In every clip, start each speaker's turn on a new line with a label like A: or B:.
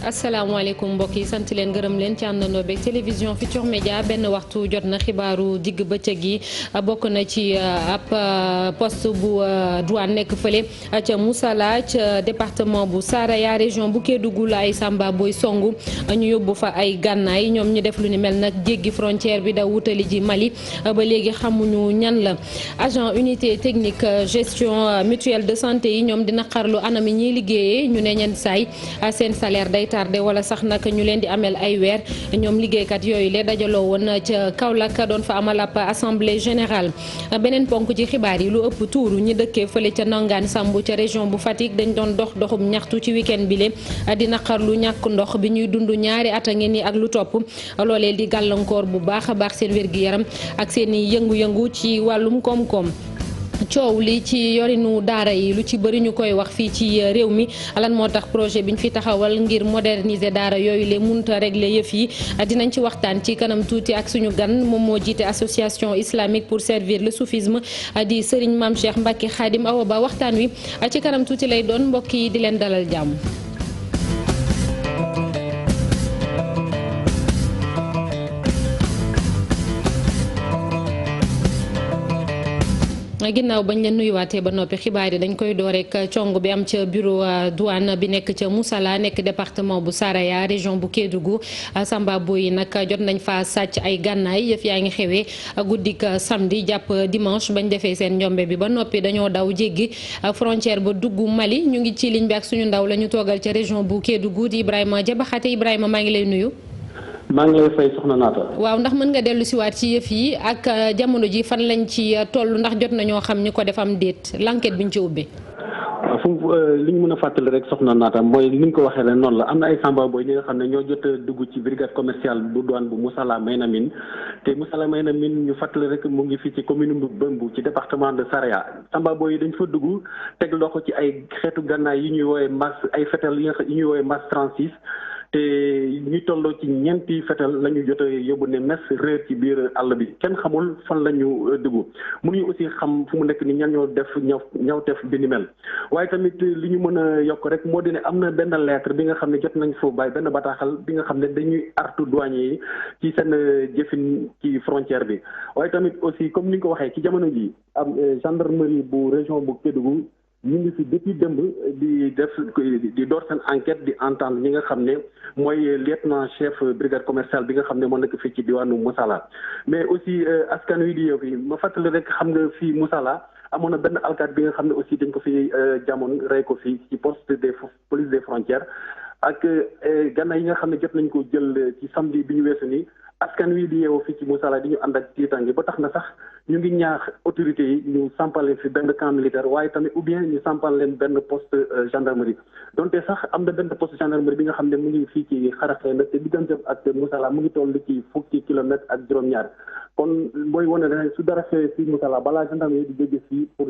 A: asalaamaaleykum mbokk yi sant leen gërëm leen ci àndandoo beeg télévision Futurs Médias benn waxtu jot na xibaaru digg bëccëg yi bokk na ci ab poste bu douane nekk fële ca Moussala ca département bu Saraya région bu Kédougou la ay Samba Boy songu ñu yóbbu fa ay gànnaay ñoom ñu def lu ni mel nag jéggi frontière bi da wutali ji Mali ba léegi xamuñu ñan la agent unité technique gestion mutuelle de santé yi ñoom dina xarlu anam yi ñuy liggéeyee ñu ne ñenn saay seen salaire day tardé wala sax nag ñu leen di ameel ay weer ñoom liggéeykat yooyu le dajaloo woon ca Kaolack doon fa amal ab assemblée générale. beneen ponk ci xibaar yi lu ëpp tuuru ñi dëkkee fële ca Ndangaan Sambu ca région bu Fatick dañ doon doxum ñaxtu ci week-end bi le di naqar lu ñàkk ndox bi ñuy dund ñaari at a ngi ni ak lu topp loolee di gàllankoor bu baax a baax seen wér-gi-yaram ak seen i yëngu-yëngu ci wàllum koom-koom. coow li ci yorinu daara yi lu ci bëri ñu koy wax fii ci réew mi lan moo tax projet bi ñu fi taxawal ngir moderniser daara yooyu le munta régler yëf yi dinañ ci waxtaan ci kanam tuuti ak suñu gan moom moo jiite association islamique pour servir le soufisme di Serigne Mame Cheikh Mbacké Khadim Awa Ba waxtaan wi ci kanam tuuti lay doon mbokk yi di leen dalal jàmm. ginnaaw bañ leen nuyuwaatee ba noppi xibaar yi dañ koy door rek cong bi am ca bureau douane bi nekk ca Moussala nekk département bu Saraya région bu Kédougou Samba Boy yi nag jot nañ fa sàcc ay gànnaay yëf yaa ngi xewee guddik samedi jàpp dimanche bañ defee seen njombe bi ba noppi dañoo daw jéggi frontière ba dugg Mali ñu ngi ci ligne bi ak suñu ndaw la ñu toogal ca région bu Kédougou di Ibrahima Jabaxate Ibrahima maa ngi lay nuyu.
B: maa ngi lay fay soxna Naata.
A: waaw ndax mën nga dellu si waat ci yëf yi ak jamono ji fan lañ ci toll ndax jot nañoo xam ñi ko def am déet l'enquête bi ñu ci ubbee.
B: fu li ñu mën a fàttali rek soxna Naata mooy ni ñu ko waxee rek noonu la am na ay Samba Boy ñi nga xam ne ñoo jot a dugg ci brigade commerciale bu douane bu Moussala Maynamine te Moussala Maynamine ñu fàttali rek mu ngi fii ci commune bu Bambou ci département de Saraya Samba Boy yi dañ fa dugg teg loxo ci ay xeetu gànnaay yi ñuy woowee masse ay fetal yi ñuy woowee masse 36. te ñu tolloo ci ñeenti fetal la ñu jot a yóbbu ne mes réer ci biir àll bi kenn xamul fan la ñu dugg mënuñu aussi xam fu mu nekk ni ñan ñoo def ñawteef bi ni mel waaye tamit li ñu mën a yokk rek moo di ne am na benn lettre bi nga xam ne jot nañ foo bàyyi benn bataaxal bi nga xam ne dañuy artu douanier yi ci seen jëfin ci frontière bi waaye tamit aussi comme ni nga ko waxee ci jamono ji am gendarmerie bu région bu Kédougou ñu ngi fi depuis démb di door seen enquête di entendre ñi nga xam ne mooy lieutenant chef brigade commerciale bi nga xam ne moo nekk fii ci diwaanu Moussala mais aussi askan wi di yow fi ma fàttali rek xam nga fii Moussala amoon na benn alkaat bi nga xam ne aussi dañ ko fi jamoon rey ko fii ci poste des police des frontières ak gànnaay yi nga xam ne jot nañ ko jël ci samedi bi ñu weesu nii askan wi di yeewoo fii ci Moussala di ñu ànd ak tiitange ba tax na sax ñu ngi ñaax autorités yi ñu sampal leen fi benn camp militaire waaye tamit ou bien ñu sampal leen benn poste gendarmerie donte sax am na benn poste gendarmerie bi nga xam ne mu ngi fii ci Xaraxee nag te diggante ak Moussala mu ngi toll ci fukki kilomètres ak juróom-ñaar kon mooy wane ne su dara xewee fii Moussala balaa gendarmerie di jóge fii pour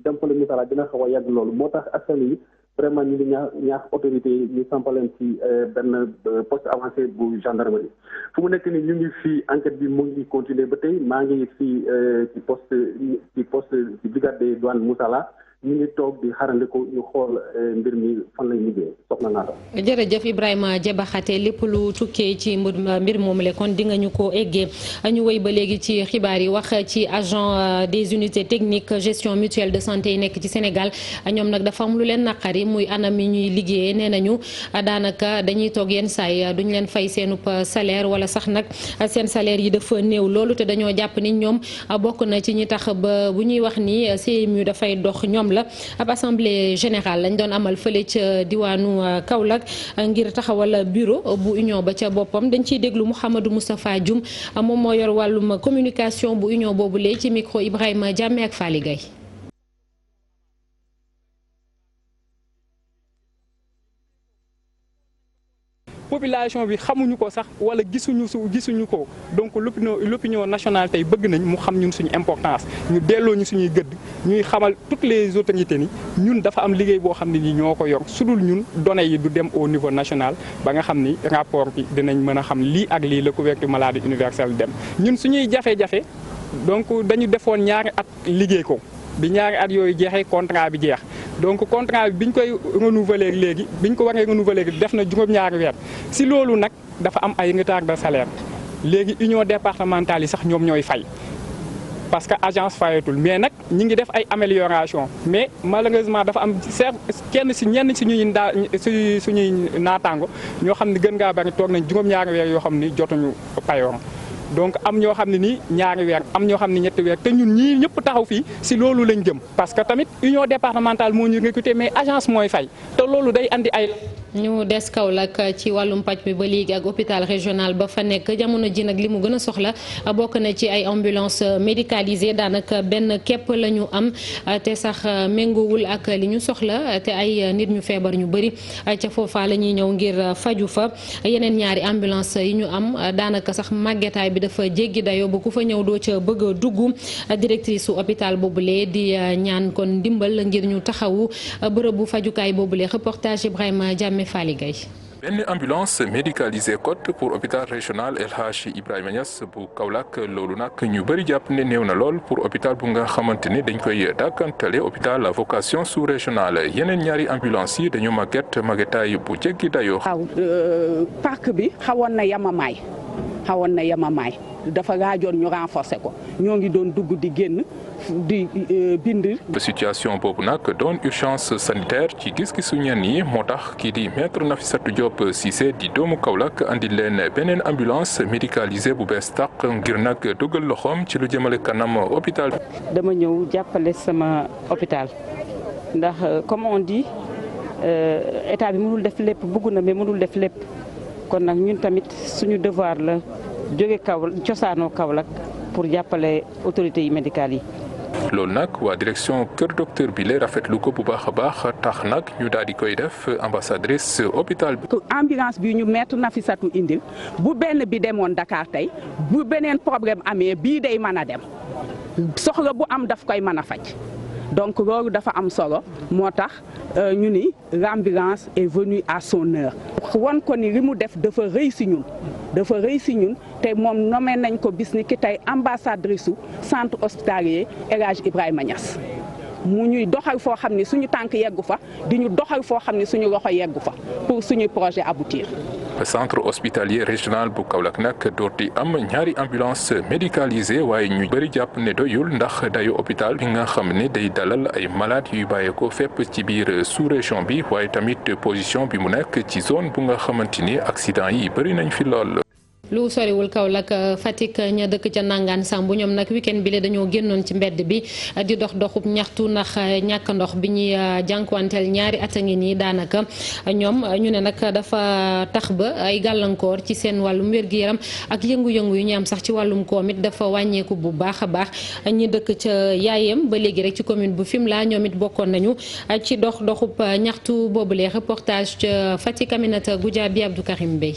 B: dem fële Moussala dina xaw a yàgg loolu moo tax askan yi vraiment ñu ngi ñaax autorité yi ñu sampaleen ci benn poste avancé bu gendarmerie fu mu nekk ni ñu ngi fii enquête bi mu ngi continuer ba tey maa ngi fii ci poste ci brigade des douanes Moussala ñu ngi toog di xarandi ko ñu xool mbir mi fan lay liggéey soxna Naata.
A: jërëjëf Ibrahima Jabaxate lépp lu tukkee ci mbir moomu le kon di nga ñu ko eggee ñu wéy ba léegi ci xibaar yi wax ci agent des unités techniques gestion mutuelle de santé yi nekk ci Sénégal ñoom nag dafa am lu leen naqari muy anam yi ñuy liggéeyee nee nañu daanaka dañuy toog yenn saay duñ leen fay seenub salaire wala sax nag seen salaire yi dafa néew loolu te dañoo jàpp ni ñoom bokk na ci ñi tax ba bu ñuy wax ni CMU dafay dox ñoom la ab assemblée générale lañ doon amal fële ca diwaanu Kaolack ngir taxawal bureau bu union ba ca boppam dañ ciy déglu Mouhamadou Moustapha Dioum moom moo yor wàllum communication bu union boobu lee ci micro Ibrahima Diamé ak Fally Gaye.
C: population bi xamuñu ko sax wala gisuñu ko donc l'opinion nationale tey bëgg nañ mu xam ñun suñu importance ñu delloo ñu suñuy gëdd ñuy xamal toutes les autorités ni ñun dafa am liggéey boo xam ne ni ñoo ko yor sudul ñun données yi du dem au niveau national ba nga xam ni rapport bi dinañ mën a xam lii ak lii la couverture maladie universelle dem ñun suñuy jafe-jafe donc dañu defoon ñaari at liggéey ko bi ñaari at yooyu jeexee contrat bi jeex donc contrat bi biñ koy renouveler léegi biñ ko waree renouveler def na juróom-ñaari weer si loolu nag dafa am ay retard de salaire léegi union départementale yi sax ñoom ñooy fay. parce que agence fayatul mais nag ñi ngi def ay amélioration mais malheureusement dafa am kenn si ñenn suñuy naataango ñoo xam ne gën ngaa bari toog nañ juróom-ñaari weer yoo xam ni jotuñu payoor donc am ñoo xam ne nii ñaari weer am ñoo xam ne ñetti weer te ñun ñii ñëpp taxaw fii si loolu lañ jëm parce que tamit union départementale moo ñu recruter mais agence mooy fay te loolu day andi ay.
A: ñu des Kaolack ci wàllum paj bi ba léegi ak hôpital régional ba fa nekk jamono ji nag li mu gën a soxla bokk na ci ay ambulance médicalisée daanaka benn képp la ñu am te sax méngoowul ak li ñu soxla te ay nit ñu feebar ñu bëri ca foofa la ñuy ñëw ngir faju fa yeneen ñaari ambulance yi ñu am daanaka sax màggetaay bi dafa jéggi dayoo ba ku fa ñëw doo ca bëgg a dugg directrice su hôpital boobule di ñaan kon ndimbal ngir ñu taxawu bërëbu fajukaay boobule reportage Ibrahima Diame Fally Gueye.
D: benn ambulance médicalisée côte pour hôpital régional El Hadji Ibrahima Niass bu Kaolack loolu nag ñu bëri jàpp ne néew na lool pour hôpital bu nga xamante ni dañ koy dàkkantale hôpital à vocation sous régionale yeneen ñaari ambulance yi dañu màggetaay bu jéggi dayoo.
E: waaw parc bi xawoon na yamamaay dafa raajoon ñu renforcer ko ñoo ngi doon dugg di génn di bind.
D: situation boobu nag doon urgence sanitaire ci gis-gisu ñenn yi moo tax kii di maître Nafissatou Diop Cissé di doomu Kaolack andi leen beneen ambulance médicalisée bu bees tàq ngir nag dugal loxoom ci lu jëmale kanam hôpital bi.
E: dama ñëw jàppale sama hôpital ndax comme on dit état bi mënul def lépp bëgg na mais mënul def lépp kon nag ñun tamit suñu devoir la jóge cosaanoo Kaolack pour jàppale autorités yi médicales yi.
D: loolu nag waa direction kër docteur bi lay rafetlu ko bu baax a baax tax nag ñu daal di koy def ambassadrice hôpital bi.
E: ambulance bi ñu mettre Nafissatou indil bu benn bi demoon Dakar tey bu beneen problème amee bii day mën a dem soxla bu am daf koy mën a faj donc loolu dafa am solo moo tax ñu ni l'ambulance est venue à son heure. won ko ni li mu def dafa rëy si ñun te moom nommé nañ ko bis ni ki tey ambassadrice su centre hospitalier El Hadji Ibrahima Niass mu ñuy doxal foo xam ne suñu tànk yeggu fa di ñu doxal foo xam ne suñu loxo yeggu fa pour suñu projet aboutir.
D: centre hospitalier régional bu Kaolack nag dooti am ñaari ambulance médicalisée waaye ñu bëri jàpp ne doyul ndax dayu hôpital bi nga xam ne day dalal ay malade yuy bàyyeekoo fépp ci biir sous-région bi waaye tamit position bi mu nekk ci zone bu nga xamante ni accident yi bëri nañ fi lool.
A: lu soriwul Kaolack Fatick ña dëkk ca Nangaan Sambu ñoom nag week-end bi le dañoo génnoon ci mbedd bi di doxub ñaxtu ndax ñàkk ndox bi ñuy jànkuwanteel ñaari at a ngi nii daanaka ñoom ñu ne nag dafa tax ba ay gàllankoor ci seen wàllum wér-gu-yaram ak yëngu-yëngu yu ñu am sax ci wàllum koom it dafa wàññeeku bu baax a baax ñi dëkk ca Yaayem ba léegi rek ci commune bu Fimela ñoom it bokkoon nañu ci doxub ñaxtu boobule reportage ca Fatick Aminata Goudiaby Abdou Karim Bey.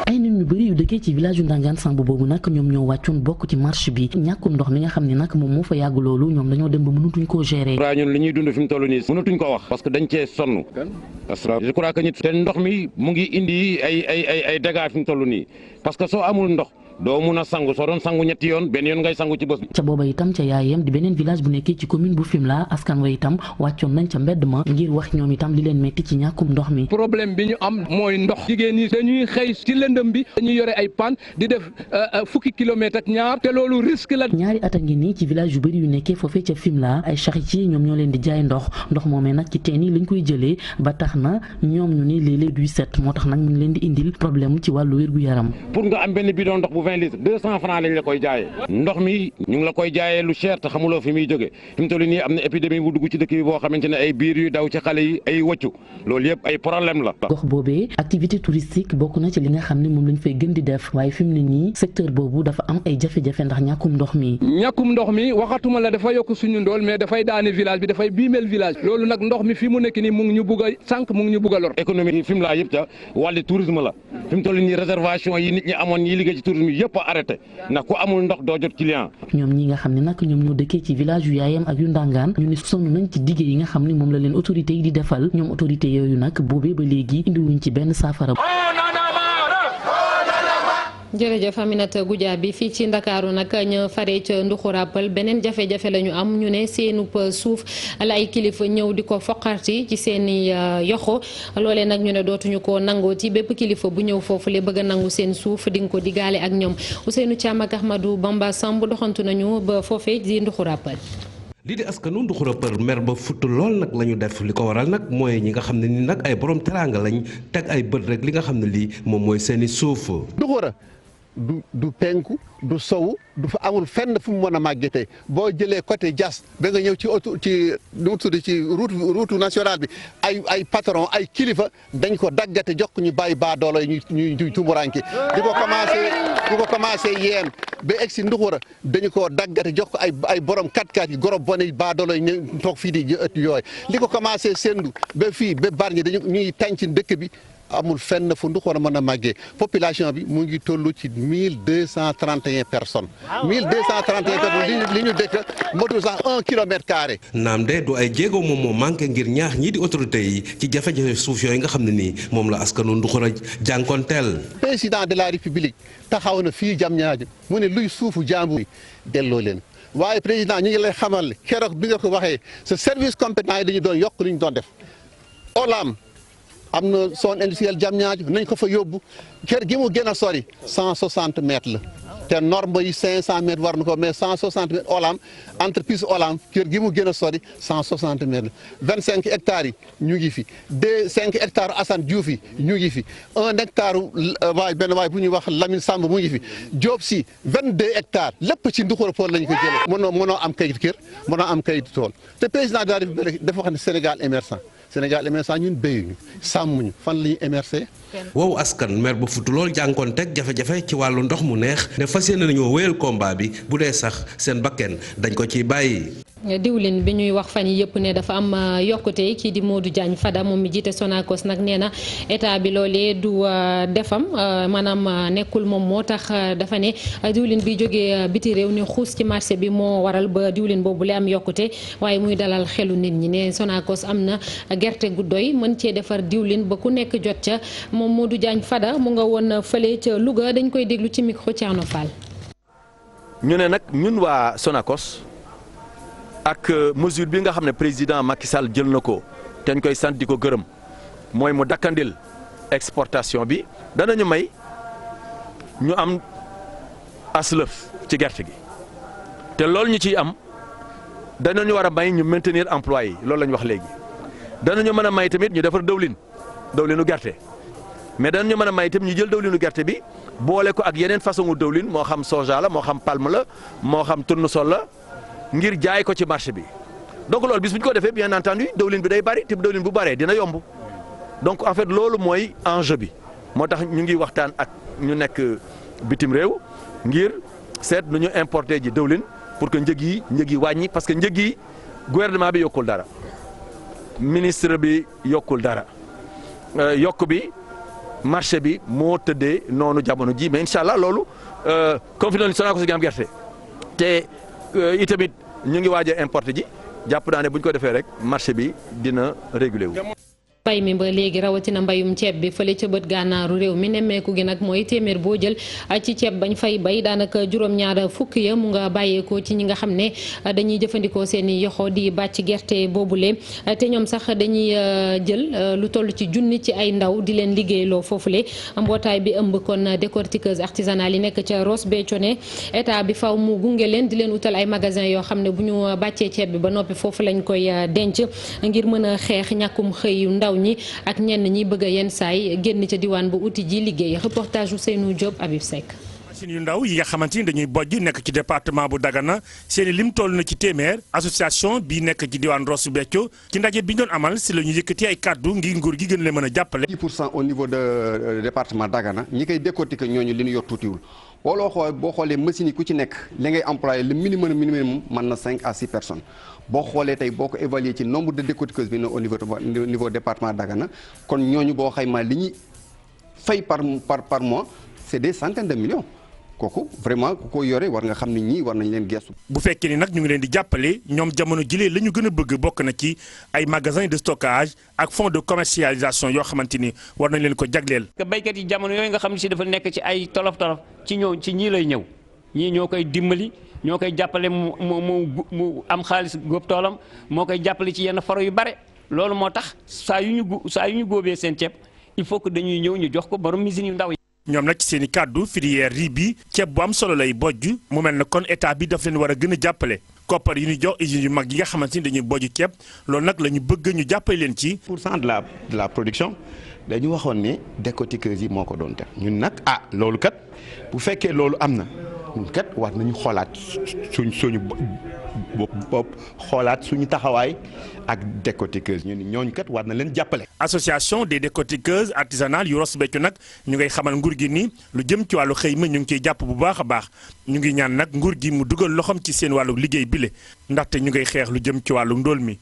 F: ay nit ñu bëri yu dëkkee ci village yu Ndangaan Samb boobu nag ñoom ñoo wàccoon bokk ci marche bi ñàkkum ndox mi nga xam ne nag moom moo fa yàgg loolu ñoom dañoo dem ba mënatuñ koo gérer.
G: ñun li ñuy dund fi mu toll nii mënatuñ ko wax parce que dañ cee sonn je crois que te ndox mi mu ngi indi ay dégâts fi mu toll nii parce que soo amul ndox doo mun a sangu soo doon sangu ñetti yoon benn yoon ngay sangu ci bés bi.
F: ca booba itam ca Yaayem di beneen village bu nekkee ci commune bu Fimela askan wa itam wàccoon nañ ca mbedd ma ngir wax ñoom itam li leen metti ci ñàkkum ndox mi.
H: problème bi ñu am mooy ndox jigéen ñi dañuy xëy ci lëndëm bi dañuy yore ay pan di def fukki kilomètres ak ñaar te loolu risque la.
F: ñaari at a ngi nii ci village yu bëri yu nekkee foofee ca Fimela ay charretier ñoom ñoo leen di jaay ndox moomee nag ci teen yi lañ koy jëlee ba tax na ñoom ñu ni léeg-léeg duy set moo tax nag ñu ngi leen di indil problème ci wàllu wér-gu-yaram.
G: pour nga am benn bidon ndox bu 20 litres 200 francs lañ la koy jaayee ndox mi ñu ngi la koy jaayee lu cher te xamuloo fi muy jóge fi mu toll nii am na épidémie bu dugg ci dëkk bi boo xamante ne ay biir yu daw ci xale yi ay wëccu loolu yëpp ay problème la.
F: gox boobee activité touristique bokk na ci li nga xam ne moom lañ fay gën di def waaye fi mu ne nii secteur boobu dafa am ay jafe-jafe ndax ñàkkum ndox mi
H: waxatuma la dafa yokk suñu ndool mais dafay daane village bi dafay biimel village loolu nag ndox mi fi mu nekk nii mu ngi ñu bugg a sànq mu ngi ñu bugg a lor.
G: économie fi mu laa yëpp ca wàllu tourisme la fi mu toll nii réservation yi nit ñi amoon ñi liggéey ci tourisme yëpp a arrêté ndax ku amul ndox doo jot client.
F: ñoom ñi nga xam ne nag ñoom ñoo dëkkee ci village yu Yaayam ak yu Ndangaan ñu ne sonn nañ ci digge yi nga xam ne moom la leen autorité yi di defal ñoom autorité yooyu nag boobee ba léegi indiwuñ ci benn saafara.
A: jërëjëf Aminata Goudiaby fii ci Ndakaaru nag ñu faree ca Nduxurapal beneen jafe-jafe la ñu am ñu ne seenub suuf la ay kilifa ñëw di ko foqarti ci seeni yoxo loolee nag ñu ne dootuñu ko nangoo ci bépp kilifa bu ñëw foofu le bëgg a nangu seen suuf di nga ko digaale ak ñoom Ousseynou Thiam ak Ahmadou Bamba Samb doxantu nañu ba foofee di Nduxurapal.
I: lii di askanu Nduxurapal mer ba futt lool nag la ñu def li ko waral nag mooy ñi nga xam ne ni nag ay borom teraanga lañ teg ay bët rek li nga xam ne lii moom mooy seeni suuf.
J: Nduxura du penku du sowu du fa amul fenn fu mu mën a màggetee boo jëlee côté Diass ba nga ñëw ci nu mu tudd ci route nationale bi ay patron ay kilifa dañ ko daggate jox ñu bàyyi baadoolo yi ñuy tumuranke di ko commencé yeen ba egg si Nduxura dañu ko daggate jox ko ay borom 4x4 yi gorob bone baadoolo yi ñu toog fii di ëtt yooyu li ko commencé sendu ba fii ba Bargny ñuy tànc dëkk bi amul fenn fu Nduxura mën a màggee population bi mu ngi toll ci 1231 personnes 1231 personnes li ñu dëkk motul sax 1 kilomètre carré.
I: naam de du ay jéego moom moo manqué ngir ñaax ñii di autorités yi ci jafe-jafe suuf yooyu nga xam ne nii moom la askanu Nduxura jànkonteel.
J: président de la république taxaw na fii Diamniadio mu ne luy suufu jàmbur yi delloo leen waaye président ñu ngi lay xamal keroog bi nga ko waxee sa service compétent yi dañu doon yokk li ñu doon def OLAM. am na zone industrielle Diamniadio nañ ko fa yóbbu kër gi mu gën a sori 160 mètres la te norme yi 500 mètres war na ko mais 160 mètres Olam entreprise Olam kër gi mu gën a sori 160 mètres la 25 hectares yi ñu ngi fi 5 hectares Assane Diouf yi ñu ngi fi 1 hectare benn waay bu ñuy wax Lamine Samb mu ngi fi Diop si 22 hectares lépp ci Nduxurapal lañ ko jëlee. mënoo am kayit kër mënoo am kayit tool te président de la République dafa wax ne Sénégal émergent. Sénégal émergent ñun béyuñu sàmmuñu fan la ñuy émerger.
I: wow askan mer ba futu lool jànkoon teg jafe-jafe ci wàllu ndox mu neex ne fas yéene nañoo wéyal combat bi bu dee sax seen bakken dañ ko ciy bàyyi.
A: diwlin bi ñuy wax fan yi yëpp ne dafa am yokkute kii di Modou Diagne Fada moom mi jiite Sonacos nag nee na état bi loolee du defam maanaam nekkul moom moo tax dafa ne diwlin bi jógee biti réew ne xuus ci marché bi moo waral ba diwlin boobu la am yokkute waaye muy dalal xelu nit ñi ne Sonacos am na gerte gu doy mën cee defar diwlin ba ku nekk jot ca moom Modou Diagne Fada mu nga woon fële ca Louga dañ koy déglu ci micro Thierno Fall.
K: ñu ne nag ñun waa Sonacos ak mesure bi nga xam ne président Macky Sall jël na ko te ñu koy sant di ko gërëm mooy mu dakkandil exportation bi danañu may ñu am aslëf ci gerte gi te loolu ñu ciy am danañu war a may ñu maintenir emploi yi loolu la ñu wax léegi danañu mën a may tamit ñu defar dawlinu gerte mais danañu mën a may tamit ñu jël dawlinu gerte bi boole ko ak yeneen façon dawlin moo xam soja la moo xam palme la moo xam tournesol la ngir jaay ko ci marché bi donc loolu bis bu ñu ko defee bien entendu dawlin bi day bari te dawlin bu baree dina yomb donc en fait loolu mooy enjeu bi moo tax ñu ngi waxtaan ak ñu nekk bitim réew ngir seet nu ñu importer ji dawlin pour que njëg yi wàññi parce que njëg yi gouvernement bi yokkul dara ministre bi yokkul dara yokk bi marché bi moo tëddee noonu jamono ji mais incha allah loolu comme fi noonu Sonacos gi am gerte te itamit ñu ngi waaj a importer ji jàpp naa ne bu ñu ko defee rek marché bi dina réguler wu.
A: mbay mi ba léegi rawatina mbayum ceeb bi fële ca bët gànnaaru réew mi nemmeeku gi nag mooy téeméer boo jël ci ceeb bañ fay bay daanaka juróom-ñaar fukk ya mu nga bàyyeekoo ci ñi nga xam ne dañuy jëfandikoo seen i yoxo di bàcc gerte boobule te ñoom sax dañuy jël lu toll ci junni ci ay ndaw di leen liggéeyloo foofule mbootaay bi ëmb kon décortiqueuse artisanale yi nekk ca Ross Béthio ne état bi faw mu gunge leen di leen utal ay magasin yoo xam ne bu ñu bàccee ceeb bi ba noppi foofu lañ koy denc ngir mën a xeex ñàkkum xëy ndaw ñi ak ñenn ñi bëgg a yenn saay génn ca diwaan bu uti ji liggéey reportage Ousseynou Diop Habib Seck.
L: machine yu ndaw yi nga xamante ni dañuy bojj nekk ci département bu Dagana seeni lim toll na ci téeméer association bi nekk ci diwaan Ross Béthio ci ndaje bi ñu doon amal si la ñu yëkkati ay kàddu ngir nguur gi gën leen mën a jàppale.
M: 10% au niveau de département Dagana ñi koy décortiquer ñooñu li ñu yor tuutiwul boo xoolee machine yi ku ci nekk li ngay employé le minimum mën na 5 à 6 personnes. boo xoolee tey boo ko évaluer ci nombre de décortiqueuses bi au niveau département Dagana kon ñooñu boo xaymaa li ñuy fay par mois c'est des centaines de millions kooku vraiment ku ko yore war nga xam ne ñii war nañ leen gestu.
L: bu fekkee ni nag ñu ngi leen di jàppale ñoom jamono jilee la ñu gën a bëgg bokk na ci ay magasin de stockage ak fonds de commercialisation yoo xamante ni war nañ leen ko jagleel.
N: que béykat yi jamono yooyu nga xam ne si dafa nekk ci ay tolof ci ñii lay ñëw ñii ñoo koy dimbali ñoo koy jàppale mu am xaalis góob toolam moo koy jàppale ci yenn faro yu bare loolu moo tax saa yu ñu góobee seen ceeb il faut que dañuy ñëw ñu jox ko borom usine yu ndaw yi.
L: ñoom nag ci seen i kàddu filière riz bi ceeb bu am solo lay bojj mu mel ne kon état bi daf leen war a gën a jàppale koppar yi ñu jox usines yu mag yi nga xamante ni dañuy bojj ceeb loolu nag la ñu bëgg ñu jàppale leen ci.
O: % de la production dañu waxoon ne décortiqueuse yi moo ko doon def ñun nag loolu kat bu fekkee loolu am na ñun kat war nañu xoolaat suñu bopp xoolaat suñu taxawaay ak décortiqueuse ñun ñooñu kat war na leen jàppale.
L: association des décortiqueuses artisanales yu Ross Béthio nag ñu ngay xamal nguur gi ni lu jëm ci wàllu xëy ma ñu ngi ciy jàpp bu baax a baax ñu ngi ñaan nag nguur gi mu dugal loxoom ci seen wàllu liggéey bile ndaxte ñu ngay xeex lu jëm ci wàllu ndóol mi.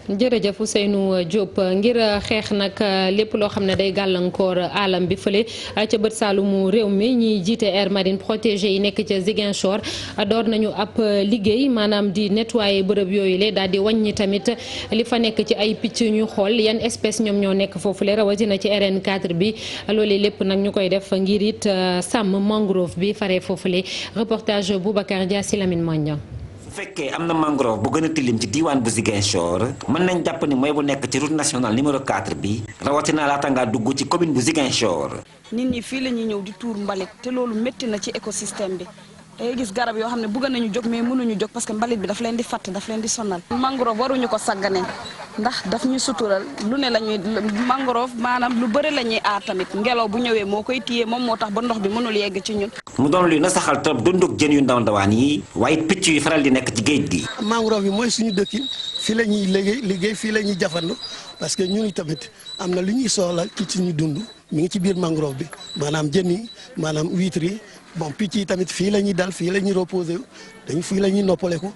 A: jërëjëf Ousseynou Diop ngir xeex nag lépp loo xam ne day gàllankoor alam bi fële ca bët saalumu réew mi ñiy jiite aire marine protégée yi nekk ca Ziguinchor door nañu ab liggéey maanaam di nettoyer bërëb yooyu le daal di wàññi tamit li fa nekk ci ay picc ñu xool yan espèce ñoom ñoo nekk foofule rawatina ci RN 4 bi loolu lépp nag ñu koy def ngir it sàmm mangrove bi faree foofule reportage Boubacar Dia si Lamine Mandiang.
P: bu fekkee am na mangrove bu gën a tilim ci diiwaan bu Ziguinchor mën nañ jàpp ni mooy bu nekk ci route nationale numéro 4 bi rawatina laata ngaa dugg ci commune bu Ziguinchor.
Q: nit ñi fii la ñuy ñëw di tuur mbalit te loolu métti na ci écosystème bi dangay gis garab yoo xam ne bëgg nañu jóg mais mënuñu jóg parce que mbalit bi daf leen di fatt daf leen di sonal. mangrove waruñu ko sagganee ndax daf ñu sutural lu ne la ñuy mangrove maanaam lu bëri la ñuy aar tamit ngelaw bu ñëwee moo koy téye moom moo tax ba ndox bi mënul yegg ci ñun.
P: mu doon luy na saxal trop dunduk jën yu ndaw ndawaan yi waaye picc yu faral di nekk ci géej gi.
R: mangrove yi mooy suñu dëkkin fii la ñuy liggéey fii la ñuy jafandu parce que ñun tamit am na lu ñuy soxla ci suñu dund mi ngi ci biir mangrove bi maanaam jën yi maanaam huîtres yi bon picc yi tamit fii la ñuy dal fii la ñuy reposer dañu fii la ñuy noppaleku.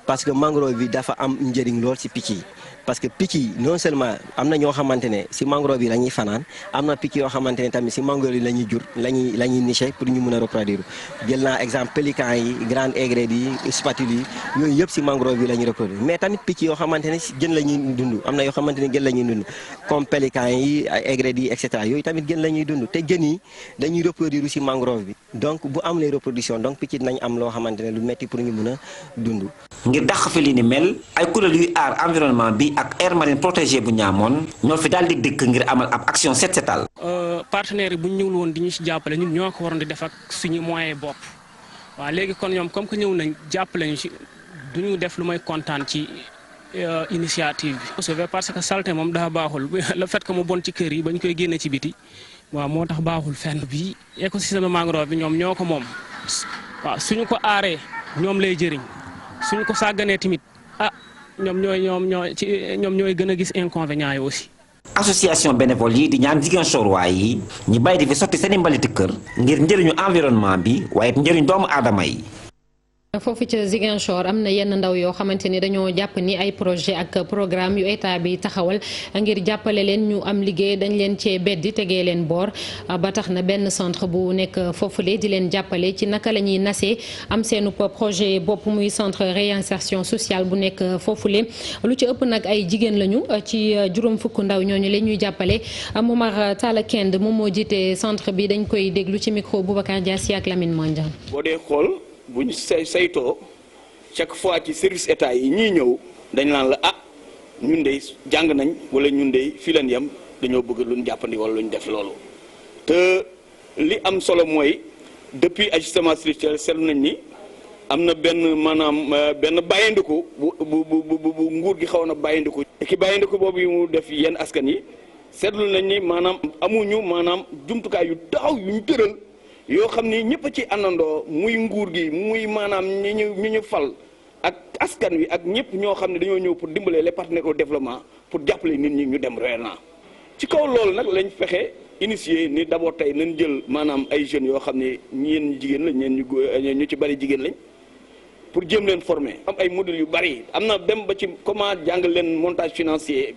S: parce que mangrove bi dafa am njëriñ lool ci picc yi parce que picc yi non seulement am na ñoo xamante ne si mangrove yi la ñuy fanaan am na picc yoo xamante ne tamit si mangrove yi la ñuy jur la ñuy nicher pour ñu mun a reproduire jël naa exemple pélican yi grande aigrette yi spatule yi yooyu yëpp si mangrove yi la ñuy reproduire mais tamit picc yoo xamante ne si jën la ñuy dund am na yoo xamante ne jën la ñuy dund comme pélican yi aigrette yi et cetera yooyu tamit jën la ñuy dund te jën yi dañuy reproduire si mangrove bi donc bu amulee reproduction donc picc dinañ am loo xamante ne lu metti pour ñu mun a dund.
P: ngir dàq fi li ni mel ay kuréel yuy aar environnement bi ak aire marine protégée bu ñaamoon ñoo fi daal di dëkk ngir amal ab action set setal.
T: partenaires yi bu ñu ñëwul woon di ñu si jàppale ñun ñoo ko waroon di def ak suñu moyen bopp waaw léegi kon ñoom comme que ñëw nañ jàppale ñu si du ñu def lu may kontaan ci initiative bi. parce que salte moom dafa baaxul le fait que mu bon ci kër yi ba ñu koy génne ci biti waaw moo tax baaxul fenn bi écosystème mangrove bi ñoom ñoo ko moom waaw suñu ko aaree ñoom lay jëriñ suñu ko sàgganee tamit ñoom ñooy gën a gis inconvénients yi aussi.
P: association bénévole yi di ñaan Ziguinchor waay yi ñi bàyyi di fi sotti seen i mbaliti kër ngir njëriñu environnement bi waaye njëriñ doomu aadama yi.
A: foofu ca Ziguinchor am na yenn ndaw yoo xamante ni dañoo jàpp ni ay projet ak programme yu état bi taxawal ngir jàppale leen ñu am liggéey dañ leen cee beddi tegee leen boor ba tax na benn centre bu nekk foofule di leen jàppale ci naka la ñuy nasee am seenu projet bopp muy centre réinsertion sociale bu nekk foofule lu ci ëpp nag ay jigéen lañu ci juróom fukk ndaw ñooñu la ñuy jàppale Momar Talla Kend moom moo jiite centre bi dañ koy déglu ci micro Boubacar Diassi ak Lamine Mandiang.
U: boo dee xool bu ñu saytoo chaque fois ci service état yi ñii ñëw dañ naan la ñun de jàng nañ wala ñun de fii lañ yem dañoo bëgg luñ jàppandi wala luñ def loolu te li am solo mooy depuis ajustement structurel seetlu nañ ni am na benn bàyyindiku bu nguur gi xaw na bàyyindiku ki bàyyindiku boobu yi mu def yenn askan yi seetlu nañ ni maanaam amuñu jumtukaay yu taxaw yu ñu tëral yoo xam ni ñëpp a ci àndandoo muy nguur gi muy maanaam ñi ñu fal ak askan wi ak ñëpp ñoo xam ne dañoo ñëw pour dimbale les partenaires au développement pour jàppale nit ñi ñu dem réellement ci kaw loolu nag lañ fexe initier ni d'abord tey nañ jël maanaam ay jeunes yoo xam ne ñeen jigéen lañ ñeen ñu ci bari jigéen lañ pour jéem leen former am ay modules yu bari am na dem ba ci comment jàngal leen montage financier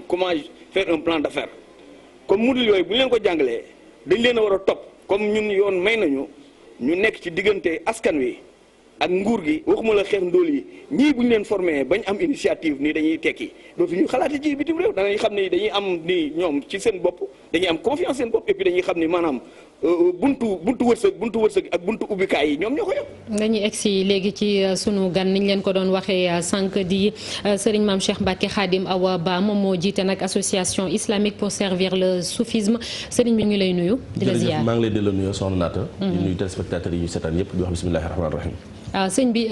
U: comment faire un plan d'affaires comme modules yooyu bu ñu leen ko jàngalee dañ leen a war a topp comme ñun yoon may nañu ñu nekk ci diggante askan wi ak nguur gi waxuma la xeex ndóol yi ñii bu ñu leen formé bañ am initiative nii dañuy tekki dootuñu xalaati ci bitim réew danañ xam ni dañuy am ni ñoom ci seen bopp dañuy am confiance seen bopp et puis dañuy xam ni maanaam buntu wërsëg ak buntu ubbikaay yi ñoom ñoo ko yor.
A: dañuy egsi léegi ci sunu gan niñ leen ko doon waxee sànq di Serigne Mame Cheikh Mbacké Khadim Awa Ba moom moo jiite nag association islamique pour servir le soufisme Serigne bi ñu lay nuyu. di la ziar
B: maa ngi lay delloo nuyoo soxna Naata. di nuyu téléspectateurs yi ñu seetaan yëpp di wax bismillahi rahmaani rahim.
A: waaw sëñ bi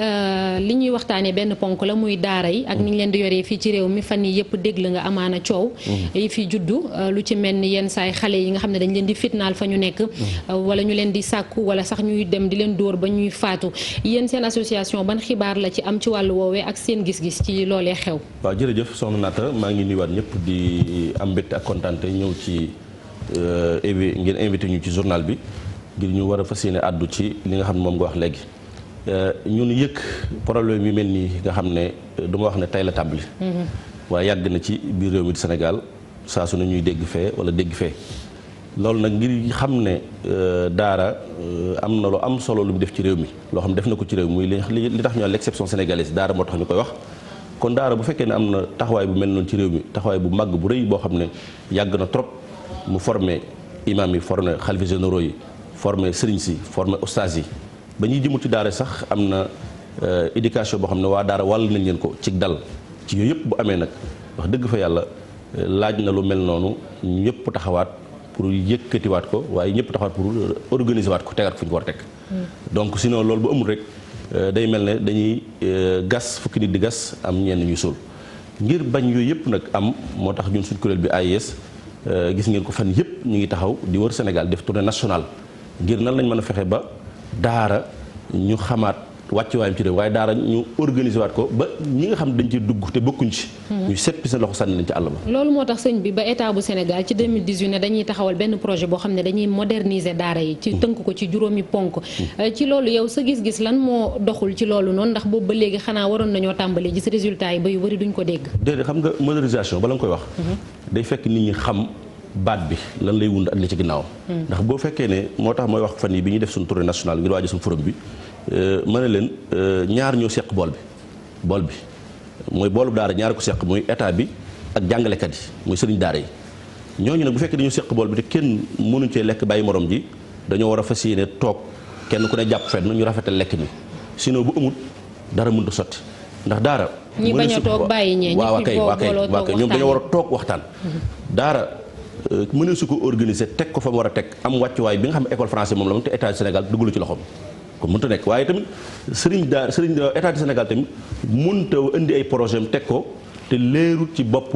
A: li ñuy waxtaanee benn ponk la muy daara yi ak ni ñu leen di yoree fii ci réew mi fan yi yëpp dégg la nga amaana coow yi fi juddu lu ci mel ni yenn saay xale yi nga xam ne dañ leen di fitnaal fa ñu nekk wala ñu leen di sàkku wala sax ñuy dem di leen dóor ba ñuy faatu yéen seen association ban xibaar la ci am ci wàllu woowee ak seen gis-gis ci loolee xew.
B: waaw jërëjëf soxna Naata maa ngi nuyuwaat ñëpp di am mbégte ak kontaante ñëw ci ngeen invité ñu ci journal bi ngir ñu war a fas yéene àddu ci li nga xam ne moom nga wax léegi. ñun yëg problème yu mel nii nga xam ne du ma wax ne tey la tàmbali. waaye yàgg na ci biir réew mi di Sénégal saa su ne ñuy dégg fee wala dégg fee loolu nag ngir xam ne daara am na lu am solo lu mu def ci réew mi loo xam ne def na ko ci réew mi muy li tax ñu naan l'exception sénégalaise daara moo tax ñu koy wax. kon daara bu fekkee ne am na taxawaay bu mel noonu ci réew mi taxawaay bu màgg bu rëy boo xam ne yàgg na trop mu formé imam yi formé xalifa généraux yi formé sëriñ si formé ustaas yi. ba ñuy jëmu ci daara sax am na éducation boo xam ne waa daara wàll nañ leen ko ci dal ci yooyu yëpp bu amee nag wax dëgg fa yàlla laaj na lu mel noonu ñëpp taxawaat pour yëkkatiwaat ko waaye ñëpp taxawaat pour organiser waat ko tegaat ko fu ñu ko war a teg. donc sinon loolu bu amul rek day mel ne dañuy gas fukki nit di gas am ñenn ñu suul ngir bañ yooyu yëpp nag am moo tax ñun suñ kuréel bi AIS gis ngeen ko fan yëpp ñu ngi taxaw di wër Sénégal def tournée nationale ngir nan lañ mën a fexe ba. daara ñu xamaat wàccuwaayam ci réew waaye daara ñu organiser waat ko ba ñi nga xam dañ ci dugg te bokkuñ ci. ñu seppi seen loxo sànni leen ci àll ba.
A: loolu moo tax sëñ bi ba état bu Sénégal ci 2018 ne dañuy taxawal benn projet boo xam ne dañuy moderniser daara yi. ci tënk ko ci juróomi ponk. ci loolu yow sa gis-gis lan moo doxul ci loolu noonu ndax boobu ba léegi xanaa waroon nañoo tàmbalee gis résultat yi ba yu bari duñ ko dégg.
B: déedéet xam nga modernisation bala nga koy wax. day fekk nit ñi xam. baat bi lan lay wund ak li ci ginnaaw ndax boo fekkee ne moo tax mooy wax fan yi bi ñuy def suñu tournée nationale ngir waaje suñu forum bi ma ne leen ñaar ñoo seq bool bi mooy boolu daara ñaar ko seq muy état bi ak jàngalekat yi muy sëriñ daara yi ñooñu nag bu fekkee dañoo seq bool bi te kenn mënuñ cee lekk bàyyi morom ji dañoo war a fas yéene toog kenn ku ne jàpp fenn ñu rafetal lekk mi sinon bu amul dara mënut a sotti ndax daara
A: ñi bañ a toog bàyyi ñee
B: waa kay ñoom dañoo war a toog waxtaan daara mënee su ko organiser teg ko fa mu war a teg am wàccuwaay bi nga xam ne école français moom la moom te état du Sénégal duggalu ci loxoom kon mënut a nekk waaye tamit sëriñ état du Sénégal tamit mënut a indi ay projet am teg ko te leerul ci bopp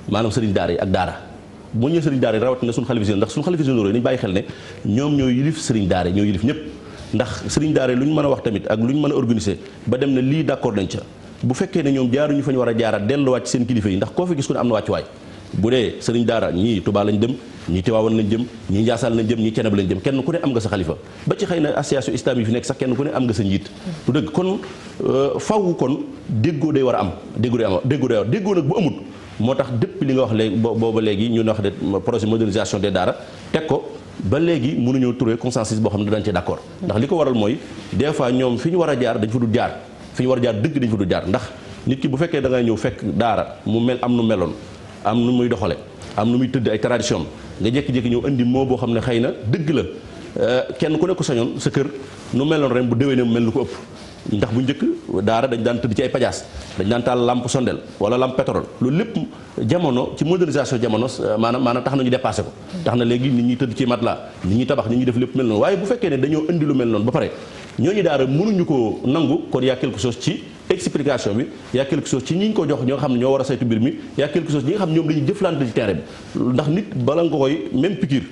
B: maanaam sëriñ daara yi ak daara bu ñëwee sëriñ daara yi rawatina suñu xalifa généraux ndax suñu xalifa généraux yi nañu bàyyi xel ne ñoom ñoo yilif sëriñ daara yi ñoo yilif ñëpp ndax sëriñ daara yi lu ñu mën a wax tamit ak lu ñu mën a organiser ba dem ne lii d'accord nañ ca bu fekkee ne ñoom jaaruñu fa ñu war a jaaraat delluwaat ci seen kilifa yi ndax koo fi gis ko ne am na wàccuwaay bu dee sëriñ daara ñii Touba lañ dem ñii Tiwaawan lañ jëm ñii Njaasaan lañ jëm ñii Ceneba lañ jëm kenn ku ne am nga sa xalifa ba ci xëy na association islamique yi fi nekk sax kenn ku ne am nga sa njiit du dëgg kon faw kon déggoo day war a am déggoo nag bu amut moo tax depuis li nga wax léegi booba léegi ñu wax de projet modernisation des daara teg ko ba léegi mënuñoo trouver consensus boo xam ne dañ ci d'accord ndax li ko waral mooy des fois ñoom fi ñu war a jaar dañ fa dul jaar fi ñu war a jaar dëgg dañ fa dul jaar ndax nit ki bu fekkee da ngay ñëw fekk daara mu mel am nu meloon am nu muy doxale am nu muy tëdd ay tradition nga jékki-jékki ñëw indi moo boo xam ne xëy na dëgg la kenn ku nekk sañoon sa kër nu meloon ren bu déwénee mu mel lu ko ëpp ndax bu njëkk daara dañ daan tëdd ci ay pajaas dañ daan taal lampe sondel wala lampe pétrole loolu lépp jamono ci modernisation jamono maanaam tax nañu dépassé ko tax na léegi nit ñi tëdd ci matelas nit ñi tabax nit ñi def lépp mel noonu waaye bu fekkee ne dañoo indi lu mel noonu ba pare ñooñu daara mënuñu ko nangu kon y a quelque chose ci explication bi y a quelque chose ci ñi ñu ko jox ñoo xam ne ñoo war a saytu mbir mi y a quelque chose ñi nga xam ne ñoom dañuy jëflante ci terrain bi ndax nit bala nga koy même piqûre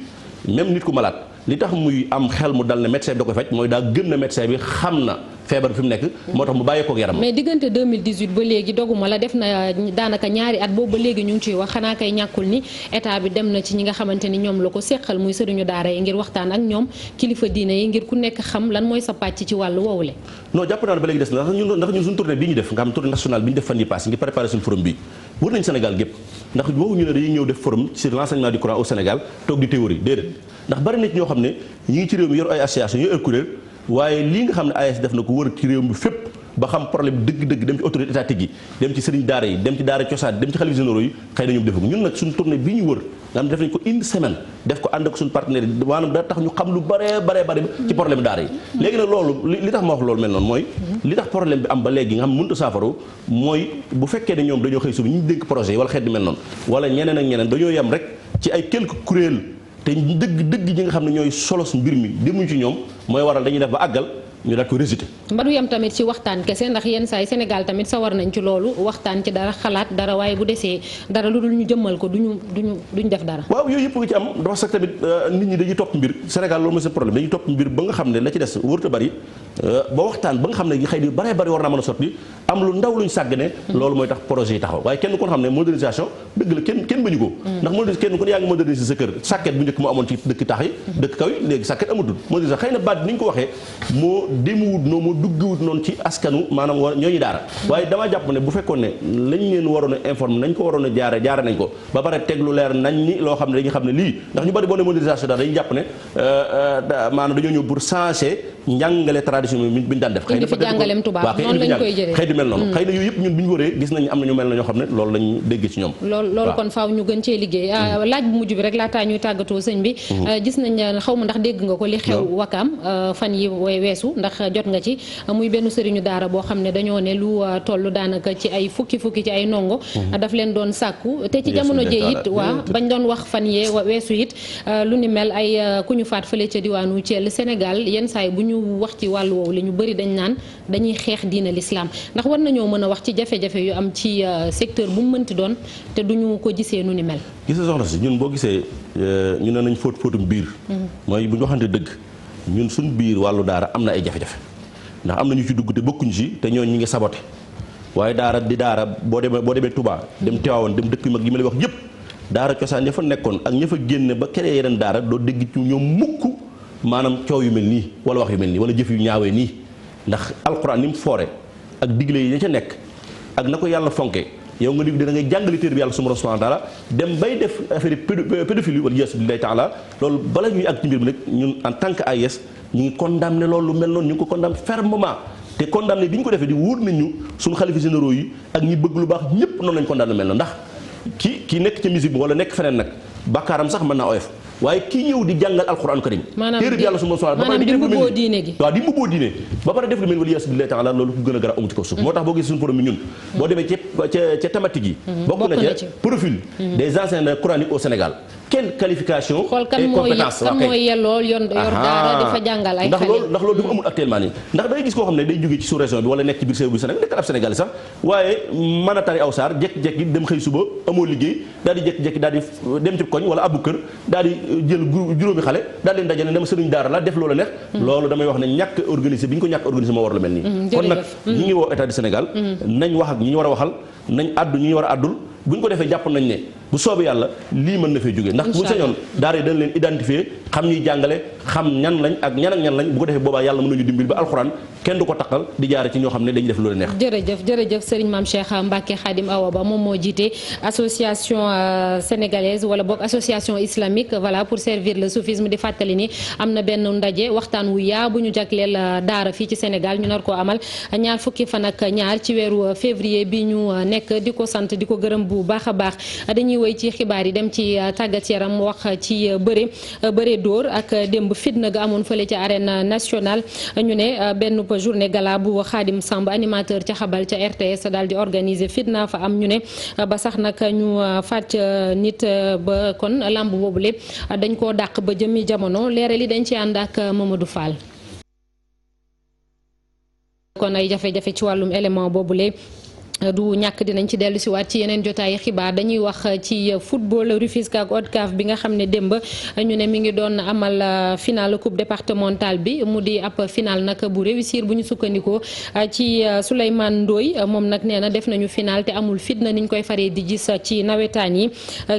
B: même nit ku malade li tax muy am xel mu dal ne médecin bi da koy faj mooy daa gëm na médecin bi xam na feebar fi mu nekk moo tax mu bàyyee ko yaram.
A: mais diggante 2018 ba léegi doguma la def na daanaka ñaari at boobu ba léegi ñu ngi ciy wax xanaa kay ñàkkul ni état bi dem na ci ñi nga xamante ni ñoom la ko seqal muy sëriñu daara yi ngir waxtaan ak ñoom kilifa diine yi ngir ku nekk xam lan mooy sa pàcc ci wàllu woowule.
B: non jàpp naa ne ba léegi des na ndax ñun suñu tournée bii ñu def nga xam tournée nationale bi ñu def fan yi passé ngir préparer suñu forum bi wër nañu Sénégal gépp ndax waxuñu ne dañuy ñëw def forum sur l'enseignement du Coran au Sénégal toog di théorie déedéet ndax bari nit ñoo xam ne ñi ngi ci réew mi yor ay association yor ay kuréel waaye lii nga xam ne AS def na ko wër ci réew mi fépp ba xam problème dëgg-dëgg dem ci autorité étatique yi dem ci sëriñ daara yi dem ci daara cosaan dem ci xalifa généraux yi xëy na ñoom defu ko ñun nag suñu tournée bi ñu wër nga xam ne def nañ ko une semaine def ko ànd ak suñu partenaire yi maanaam da tax ñu xam lu bare ci problème daara yi léegi nag loolu li tax ma wax loolu mel noonu mooy li tax problème bi am ba léegi nga xam ne mënut a saafaro mooy bu fekkee ne ñoom dañoo xëy suba ñu dénk projet yi wala xeet di mel noonu wala ñeneen ak ñeneen dañoo yem rek ci ay quelques kuréel te dëgg ñi nga xam ne ñooy solos mbir mi demuñ ci ñoom mooy waral dañuy def ba àggal ñu daal ko résulté.
A: mbadu yam tamit ci waxtaan kese ndax yenn saa yi Sénégal tamit sawar nañ ci loolu waxtaan ci dara xalaat dara waaye bu desee dara lu dul ñu jëmmal ko duñu def dara. waaw yooyu yëpp nga ci am dafa sax tamit nit ñi dañuy topp mbir Sénégal loolu mooy seen problème dañuy topp mbir ba nga xam ne la ci des wërta bari ba waxtaan ba nga xam ne xëy na bari war naa mën a sotti am lu ndaw luñ sàggane loolu mooy tax projet yi taxaw waaye kenn kon xam ne modernisation dëgg la kenn bañu ko ndax modernisation kenn kon yaa ngi moderniser sa kër sàkket bu njëkk moo amoon ci dëkk tax yi dëkk kaw yi léegi sàkket amatul modernisation xëy na baat ni ñu ko waxee moo demuwut noonu moo duggawut noonu ci askanu maanaam ñooñu daara waaye dama jàpp ne bu fekkoon ne lañ leen waroon a informer nañ ko waroon a jaare nañ ko ba pare teg lu leer nañ ni loo xam ne dañuy xam ne lii ndax ñu bari boo ne modernisation daal dañuy jàpp ne maanaam dañoo ñëw pour changer njàngale tradition bi ñu daan def xëy na jàngaleem tubaab noonu lañ koy jëlee xëy di mel noonu xëy na yooyu yëpp ñun bi ñu wëree gis nañ am na ñu mel na ñoo xam ne loolu lañ dégg ci ñoom loolu kon faaw ñu gën cee liggéey laaj bu mujj bi rek laataa ñuy tàggatoo sëñ bi gis nañ xaw ma ndax dégg nga ko li xew Wakaam fan yi weesu ndax jot nga ci muy benn sëriñu daara boo xam ne dañoo ne lu toll daanaka ci ay fukki ci ay ndongo daf leen doon sàkku te ci jamono jee it waa bañ doon wax fan yee weesu it lu ni mel ay ku ñu faat fële ca diwaanu Thiel Sénégal yenn saay bu ñu wax ci wàllu woowu li ñu bëri dañ naan dañuy xeex diina l'islam ndax war nañoo mën a wax ci jafe-jafe yu am ci secteur bu mu mënti doon te duñu ko gisee nu ni mel.
B: gis nga soxna si ñun boo gisee ñu ne nañ fóotum biir mooy bu ñu waxante dëgg ñun suñ biir wàllu daara am na ay jafe-jafe ndax am na ñu ci dugg te bokkuñ ci te ñooñu ñu ngi saboté waaye daara di daara boo demee Touba dem Tivaouane dem dëkk yu mag yi ma lay wax yëpp daara cosaan ña fa nekkoon ak ña fa génne ba créé yeneen daara doo dégg ci ñoom mukk maanaam coow yu mel nii wala wax yu mel nii wala jëf yu ñaawee nii ndax alxuraan ni mu foore ak digle yi ña ca nekk ak na ko yàlla fonke yow nga dig da ngay jàngale téere bi yàlla subhaanahu wa taala dem bay def affaire pédophilie wala yeesu billahi taala loolu bala ñuy ak ci mbir bi nag ñun en tant que AIS ñu ngi condamné loolu lu mel noonu ñu ngi ko condamné fermement te condamné bi ñu ko defee di wóor nañu suñu xalifa généraux yi ak ñi bëgg lu baax ñëpp noonu lañu condamné mel na ndax ki nekk ci musique bi wala nekk feneen nag bàkkaaram sax mën naa oyof waaye kii ñëw di jàngal alxuraan karim téere bi yàlla su ma soxla ba pare di mbubboo diine gi waaw di mbubboo diine ba pare def lu mel wala yeesu billahi taala loolu ku gën a gara amu ci ko suuf moo tax boo gis suñu forum bi ñun boo demee ca thématique yi bokk na ca profil des enseignants coraniques au Sénégal quelle qualification et compétence
A: kan mooy yelloo yor daara dafa jàngal ay xale
B: ndax loolu dafa amul actuellement nii ndax da ngay gis koo xam ne day jógee ci sous région bi wala nekk ci biir bu Sénégal nekk ab Sénégalais sax waaye mën a tari aw saar jekki-jekki dem xëy suba amoo liggéey daal di jekki-jekki daal di dem ci koñ wala abu kër daal di jël juróomi xale daal leen dajale dama sëriñ daara la def loola neex loolu damay wax ne ñàkk organisé bi ñu ko ñàkk organisé moo war la mel nii kon nag ñi ngi woo état du Sénégal nañ wax ak ñi ñu war a waxal nañ addu ñi ñu war a addul bu ñu ko defee jàpp nañ ne bu soobee yàlla lii mën na fee jógee ndax bu sañoon daara yi dañ leen identifier xam ñuy jàngale xam ñan lañ ak ñan lañ bu ko defee boobaa yàlla mën nañu dimbil ba alxuraan kenn du ko taqal di jaare ci ñoo xam ne dañuy def lu leen neex.
A: jërëjëf Serigne Mame Cheikh Mbacké Khadim Awa Ba moom moo jiite association sénégalaise wala boog association islamique voilà pour servir le soufisme di fàttali ni am na benn ndaje waxtaan wu yaa bu ñu jagleel daara fii ci Sénégal ñu nar koo amal ñaar fukki fan ak ñaar ci weeru février bi ñu nekk di ko sant di ko gërëm bu baax a baax dañuy woy ci xibaar yi dem ci tàggat yaram wax ci bëre dóor ak démb fitna ga amoon fële ci arène nationale ñu ne benn journée gala bu Khadim Samb animateur ca xabal ca RTS daal di organiser fitna fa am ñu ne ba sax nag ñu faat nit ba kon lamb boobu lépp dañ koo dàq ba jëmmi jamono leeral yi dañ ci ànd ak Mamadou Fall. kon ay jafe-jafe ci wàllum élément boobu lépp du ñàkk dinañ ci dellu si waat ci yeneen jotaayu xibaar dañuy wax ci football Rufisque ak ODCAV bi nga xam ne démb ñu ne mi ngi doon amal final coupe départementale bi mu di ab final nag bu réussir bu ñu sukkandikoo ci Souleymane Ndoye moom nag nee na def nañu final te amul fitna niñ koy faree di gis ci nawetaan yi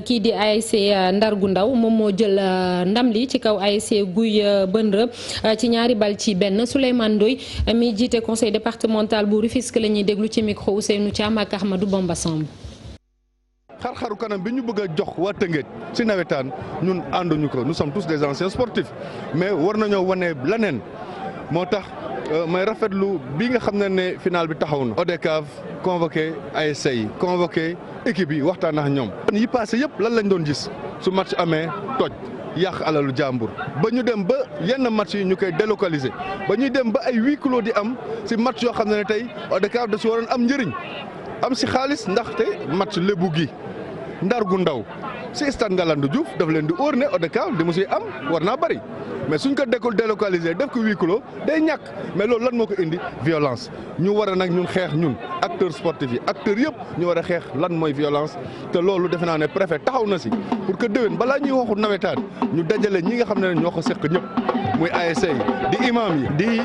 A: kii di ASC Ndar gu ndaw moom moo jël ndam li ci kaw ASC Guy Bëndra ci ñaari bal ci benn Souleymane Ndoye mi jiite conseil départemental bu Rufisque la ñuy déglu ci micro Ousseynou Thiam ak Ahmadou Bamba Samb.
C: xar-xaru kanam bi ñu bëgg a jox waa Tëngéej ci nawetaan ñun ànduñu ko nous sommes tous des anciens sportifs mais war nañoo wane leneen moo tax may rafetlu bi nga xam ne final bi taxaw na. ODCAV convoqué ASC yi convoqué équipe yi waxtaan ak ñoom. yi passé yëpp lan lañ doon gis su match amee toj yàq alalu jàmbur ba ñu dem ba yenn match yi ñu koy délocaliser ba ñuy dem ba ay huis clos di am si match yoo xam ne tey ODCAV da si waroon am njëriñ am si xaalis ndaxte match lébu gi ndar gu ndaw si stade Ngalandou Diouf daf leen di óor ne ODCAV di mu siy am war naa bëri mais suñ ko délocaliser def ko huis clos day ñàkk mais loolu lan moo ko indi violence ñu war a nag ñun xeex ñun acteurs sportifs yi acteurs yëpp ñu war a xeex lan mooy violence te loolu defe naa ne préfet taxaw na si pour que déwén balaa ñuy waxu nawetaan ñu dajale ñi nga xam ne ñoo ko seq ñëpp muy ASC yi di imam yi di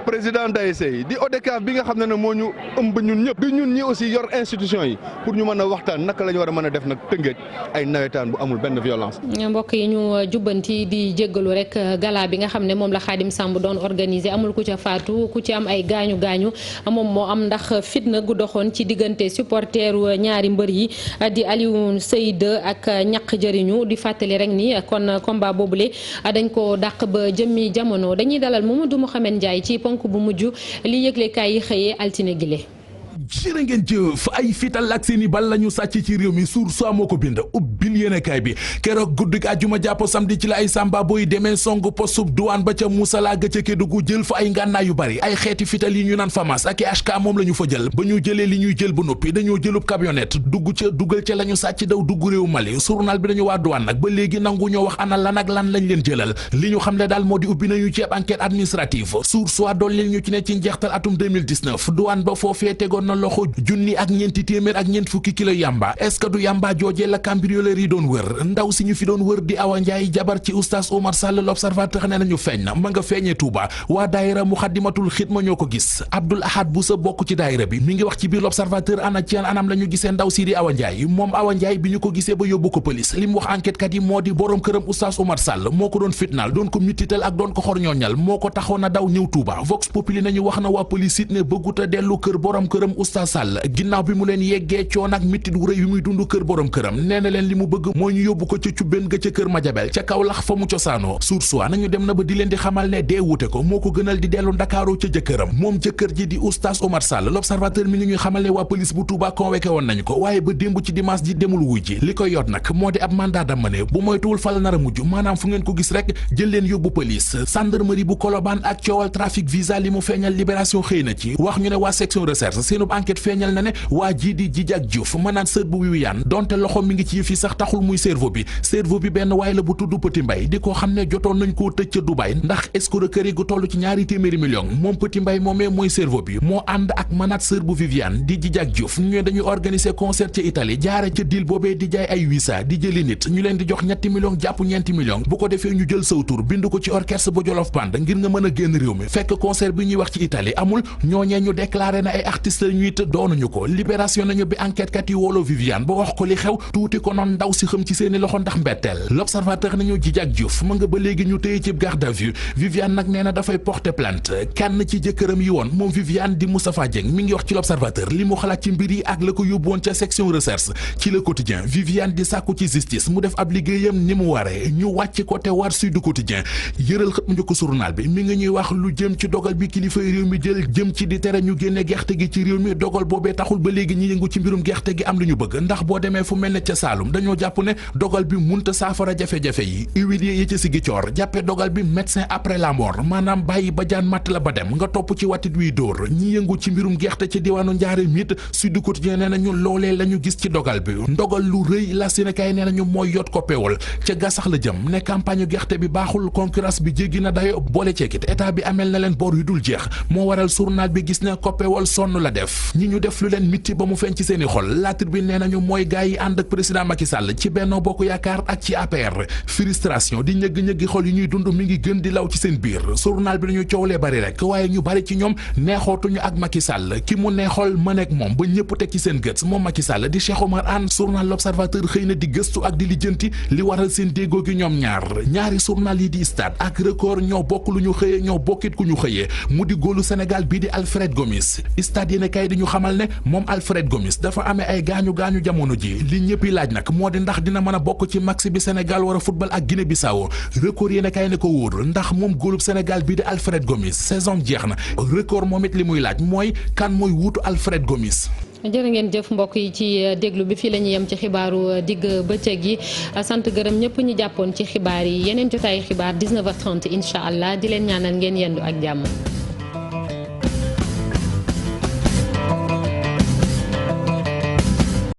C: président d'ASC yi di ODCAV bi nga xam ne moo ñu ëmb ñun ñëpp di ñun ñi aussi yor institution yi pour ñu mën a waxtaan naka la ñu war a mën a def nag Tëngéej ay nawetaan bu amul benn violence.
A: mbokk yi ñu jubbanti di jéggalu rek gala bi nga xam ne moom la Khadim Samb doon organisé amul ku ca faatu ku ci am ay gaañu gaañu moom moo am ndax fitna gu doxoon ci diggante supporteru ñaari mbër yi di Aliou Seyde ak ñaq jëriñu di fàttali rek ni kon combat boobule dañ ko dàq ba jëmmi jamono dañuy dalal Mamadou Mouhamed Ndiaye ci ponk bu mujj li yëglekaay yi xëyee altine gile.
E: jërë ngeen jëf ay fital ak seeni bal la ñu sàcc ci réew mi suur soo moo ko bind ubbil yéenekaay bi keroog guddik àjjuma jàpp samedi ci la ay samba boy demee song postub douane ba ca Moussala ga ca Kédougou jël fa ay ngànnaay yu bari ay xeeti fital yi ñu naan famas ak HK moom la ñu fa jël ba ñu jëlee li ñuy jël ba noppi dañoo jëlub camionnette dugal ca la ñu sàcc daw dugg réew Mali journal bi dañu waa douane nag ba léegi nangu ñoo wax ana lan ak lan lañ leen jëlal li ñu xam ne daal moo di ubbi nañu ci ab enquête administrative suur soit dooleel ñu ci ne ci njeextal atum 2019 douane ba foofee tegoon na loxo junni ak ñeenti téeméer ak ñeent fukki kilo yamba est-ce que du yamba joojee la cambrioleur yi doon wër ndaw si ñu fi doon wër di Awa Ndiaye jabar ci oustaz Oumar Sall l'observateur ne nañu feeñ na ma nga feeñee Touba waa daayira Muxaddamatul Xidma ñoo ko gis Abdoul Ahad bu sa bokk ci daayira bi mi ngi wax ci biir l'observateur ana ci anam la ñu gisee ndaw si di Awa Ndiaye moom Awa Ndiaye bi ñu ko gisee ba yóbbu ko police li mu wax enquête kat yi moo di borom këram oustaz Oumar Sall moo ko doon fitnaal doon ko mitital ak doon ko xorñooñal moo ko taxoon a daw ñëw Touba Vox Populi nañu wax na waa police it ne bëgguta dellu kër borom këram oustaz Sall ginnaaw bi mu leen yeggee coon ak mitit wu rëy yu muy dund kër borom këram nee na leen li mu bëgg mooy ñu yóbbu ko ca cubbeen ga ca kër Madiabel ca Kaolack fa mu cosaanoo sursoi nañu dem na ba di leen di xamal ne dee wute ko moo ko gënal di dellu Ndakaaru ca jëkkëram moom jëkkër ji di oustaz Oumar Sall l'observateur mi ngi ñuy xamal ne waa police bu Touba convoqué woon nañu ko waaye ba démb ci dimanche ji demul wuy ji li koy yot nag moo di ab mandat d'amener bu moytuwul fa la nar a mujj maanaam fu ngeen ko gis rek jël leen yóbbu police gendarmerie bu Colobane ak coowal trafic visa li mu feeñal libération xëy na ci wax ñu ne waa section recherche seenub enquête feeñal na ne waa jii di Djidiack Diouf mënaan sët bu Wiwiane donte loxo mi ngi ci yëf yi sax taxul muy cerveau bi benn waay la bu tudd Petit Mbay di ko xam ne jotoon nañ koo tëj ca Dubaï ndax escroquerie gu toll ci 200 millions moom Petit Mbay moomee mooy cerveau bi moo ànd ak mënaat sër bu Viviane di Djidiack Diouf ñu dañuy organiser concert ca Italie jaare ca deal boobee di jaay ay visa di jëli nit ñu leen di jox 3 millions jàpp 4 millions bu ko defee ñu jël saw tur bind ko ci orchestre bu Jolof Band ngir nga mën a génn réew mi fekk concert bi ñuy wax ci Italie amul ñooñee ñu déclaré na ay artistes la ñuy it doonuñu ko libération nañu bi enquête kat yi wooloo Viviane ba wax ko li xew tuuti ko noon ndaw si xam ci seeni loxo ndax mbetteel l'observateur nañu Djidiack Diouf ma nga ba léegi ñu téye ci garde à vue Viviane nag nee na dafay porter plainte kenn ci jëkkëram yi woon moom Viviane di Moustapha Dieng mi ngi wax ci l'observateur li mu xalaat ci mbir yi ak la ko yóbbu woon ca section recherche ci le quotidien Viviane di sàkku ci justice mu def ab liggéeyam ni mu waree ñu wàcc ko te war Sud Quotidien yëral xët mu njëkk journal bi mi ngi ñuy wax lu jëm ci dogal bi kilifa réew mi jël jëm ci di tere ñu génne gerte gi ci réew mi dogal boobee taxul ba léegi ñi yëngu ci mbirum gerte gi am lu ñu bëgg ndax boo demee fu mel ne ca Saalum dañoo jàpp ne dogal bi munta saafara jafe-jafe yi huilier yi ca Ziguinchor jàppe dogal bi médecin après la mort maanaam bàyyi ba jaan matt la ba dem nga topp ci watit wiy dóor ñi yëngu ci mbirum gerte ci diwaanu Njaaréem it Sud Quotidien nee nañu loolee la ñu gis ci dogal bi ndogal lu rëy la Sénégal nee nañu mooy yot ko peewal ca gasax la jëm ne campagne gerte bi baaxul concurrence bi jéggi na dayo boole ceekit état bi amel na leen bor yu dul jeex moo waral journal bi gis ne koppewal sonn la def ñi ñu def lu leen mitti ba mu feeñ ci seeni xol La Tribune nee nañu mooy gaay yi ànd ak président Macky Sall ci Benno Bokk Yaakaar ak ci APR frustration di ñëgg-ñëggi xol yi ñuy dund mi ngi gën di law ci seen biir journal bi dañu coowlee bari rek waaye ñu bari ci ñoom neexootuñu ak Macky Sall ki mu neexol mën ak moom ba ñëpp teg ci seen gët moom Macky Sall di Cheikh Omar Anne journal L'Observateur xëy na di gëstu ak di lijjanti li waral seen déggoo gi ñoom ñaari journal yi di Stade ak Record ñoo bokk lu ñu xëyee ñoo bokkit ku ñu xëyee mu di góolu Sénégal bii di Alfred Gomis Stade yéen kay di ñu xamal ne moom Alfred Gomis dafa amee ay gaañu jamono ji li ñëpp laaj nag moo di ndax dina mën a bokk ci match bi Sénégal war a football ak Guinée Bissau record yéen a kay ne ko wóor ndax moom góolub Sénégal bii di Alfred Gomis saison jeex na record moom it li muy laaj mooy kan mooy wuutu Alfred Gomis.
A: jërë ngeen jëf mbokk yi ci déglu bi fii la ñuy yem ci xibaaru digg bëccëg yi sant gërëm ñëpp ñu jàppoon ci xibaar yi yeneen jotaayu xibaar 19h30 incha allah di leen ñaanal ngeen yendu ak jàmm.